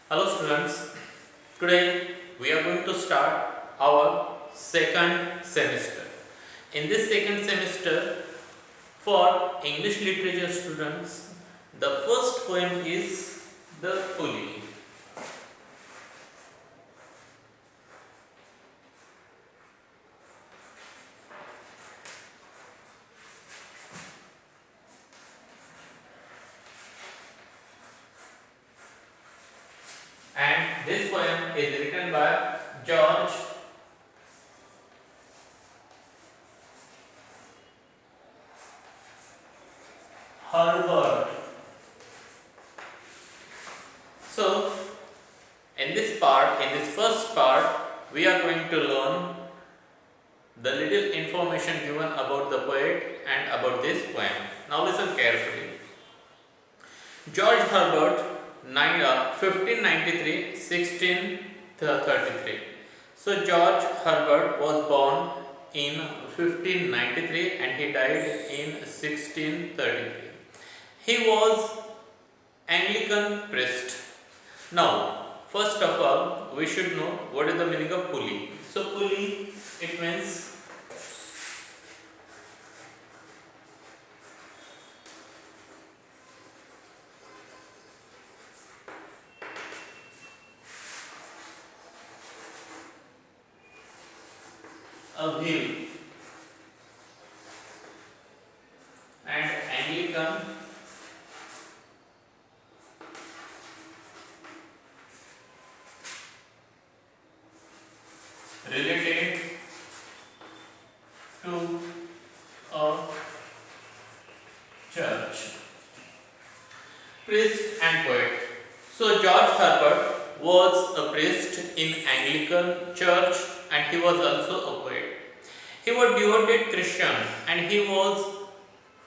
Hello students, today we are going to start our second semester. In this second semester, for English literature students, the first poem is The Pulley. And this poem is written by George Herbert. So, in this first part, we are going to learn the little information given about the poet and about this poem. Now listen carefully. George Herbert, 1593 1633. So George Herbert was born in 1593 and he died in 1633. He was Anglican priest. Now, first of all, we should know what is the meaning of pulley. So pulley, it means a wheel, and Anglican related to a church. Priest and poet. So George Herbert was a priest in Anglican church and he was also a poet. He was devoted Christian and he was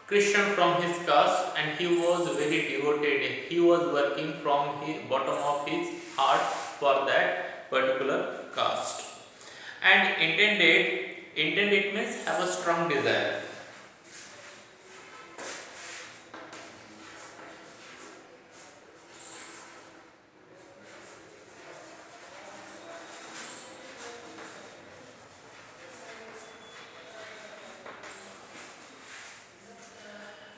Christian from his caste and he was very devoted. He was working from the bottom of his heart for that particular caste. And intended means have a strong desire.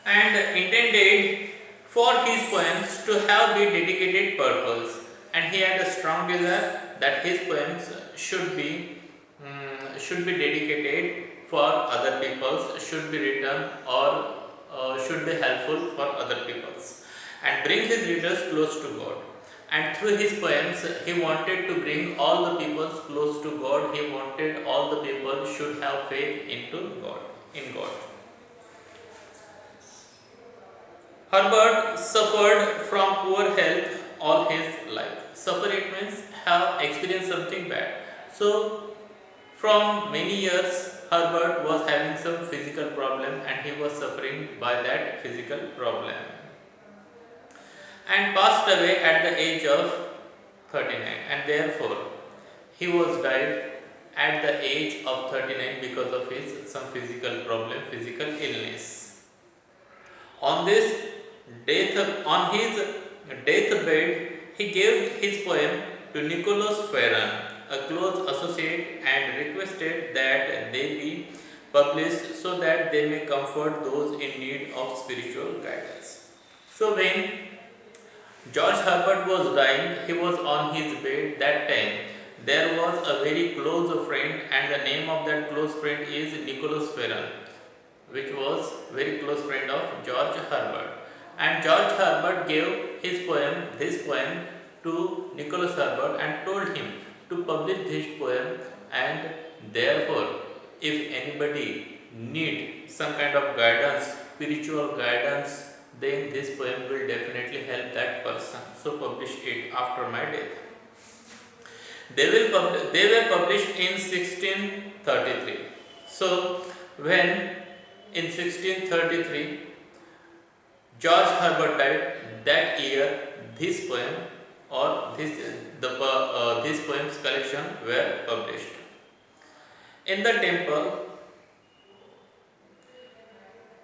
And intended for his poems to have the dedicated purpose, and he had a strong desire that his poems should be dedicated for other peoples, should be written or should be helpful for other peoples and bring his readers close to God. And through his poems he wanted to bring all the peoples close to God. He wanted all the people should have faith in God. Herbert suffered from poor health all his life. Suffer it means have experienced something bad. So from many years Herbert was having some physical problem and he was suffering by that physical problem and passed away at the age of 39, and therefore he was died at the age of 39 because of his some physical problem, physical illness. On this on his deathbed, he gave his poem to Nicholas Ferran, a close associate, and requested that they be published so that they may comfort those in need of spiritual guidance. So when George Herbert was dying, he was on his bed that time. There was a very close friend, and the name of that close friend is Nicholas Ferran, which was very close friend of George Herbert. And George Herbert gave this poem to Nicholas Herbert and told him to publish this poem, and therefore if anybody need some kind of guidance, spiritual guidance, then this poem will definitely help that person. So publish it after my death. They were published in 1633. So when in 1633 George Herbert died, that year this poem or this poems collection were published. In the temple,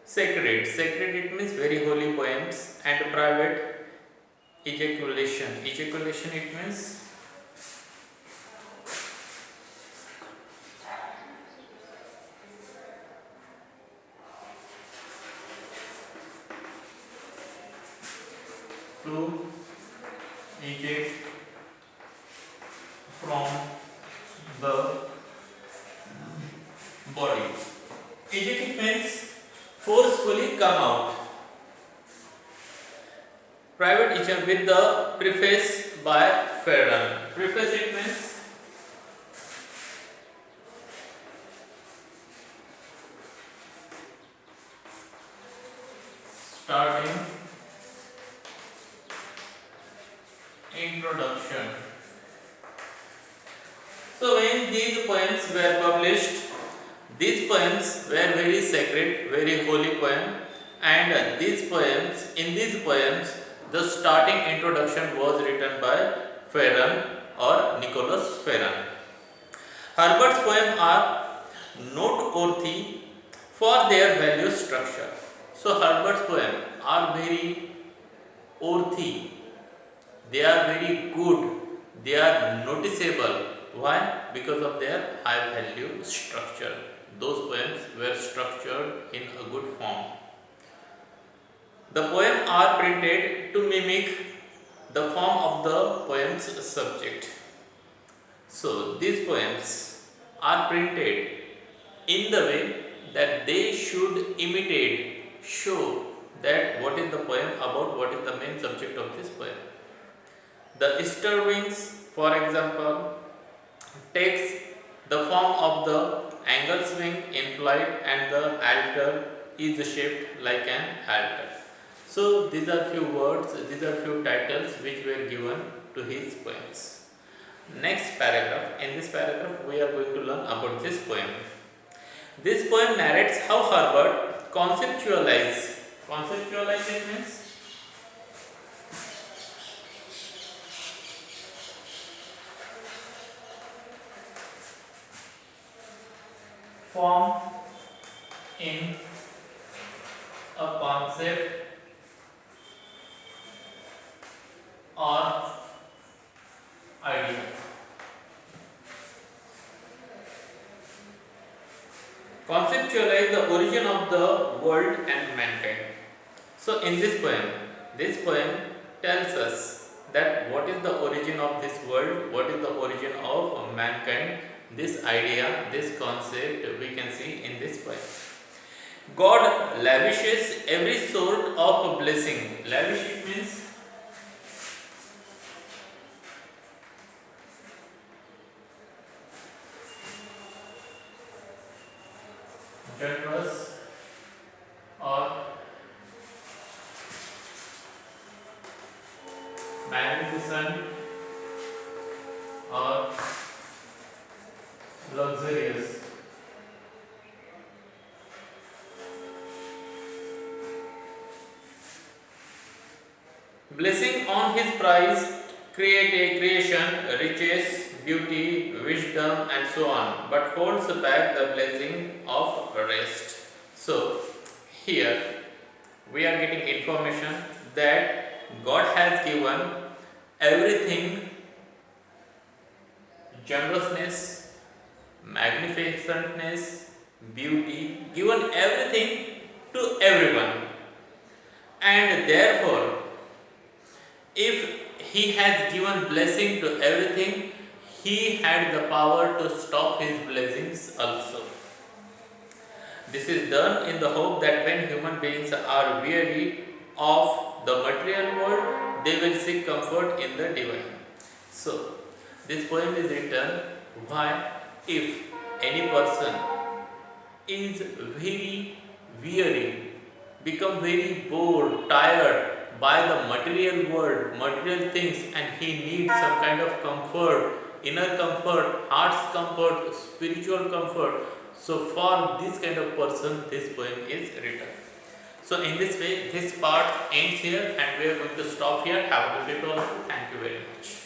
sacred it means very holy poems, and private ejaculation. Ejaculation, it means to eject from the body. Eject means forcefully come out. Private eject with the preface by Ferran. Preface, it means starting, introduction. So when these poems were published, these poems were very sacred, very holy poem, and in these poems, the starting introduction was written by Ferran or Nicholas Ferran. Herbert's poems are noteworthy for their value structure. So Herbert's poems are very worthy, they are very good, they are noticeable. Why? Because of their high value structure. Those poems were structured in a good form. The poems are printed to mimic the form of the poem's subject. So these poems are printed in the way that they should imitate, show that what is the poem about, what is the main subject of this poem. The Easter wings, for example, takes the form of the angle swing in flight, and the altar is shaped like an altar. So these are few words, these are few titles which were given to his poems. Next paragraph. In this paragraph we are going to learn about this poem. This poem narrates how Herbert conceptualized. Conceptualize means form in a concept or idea. Conceptualize the origin of the world and mankind. So in this poem tells us that what is the origin of this world, what is the origin of mankind. This idea, this concept we can see in this poem. God lavishes every sort of blessing. Lavish, it means generous or magnificent or luxurious. Blessing on his prize, creation, riches, beauty, wisdom, and so on, but holds back the blessing of rest. So, here we are getting information that God has given everything, generousness, magnificentness, beauty, given everything to everyone, and therefore, if he has given blessing to everything, he had the power to stop his blessings also. This is done in the hope that when human beings are weary of the material world, they will seek comfort in the divine. So, this poem is written why, if any person is very weary, become very bored, tired by the material world, material things, and he needs some kind of comfort, inner comfort, heart's comfort, spiritual comfort. So for this kind of person, this poem is written. So in this way, this part ends here and we are going to stop here. Have a good day to all. Thank you very much.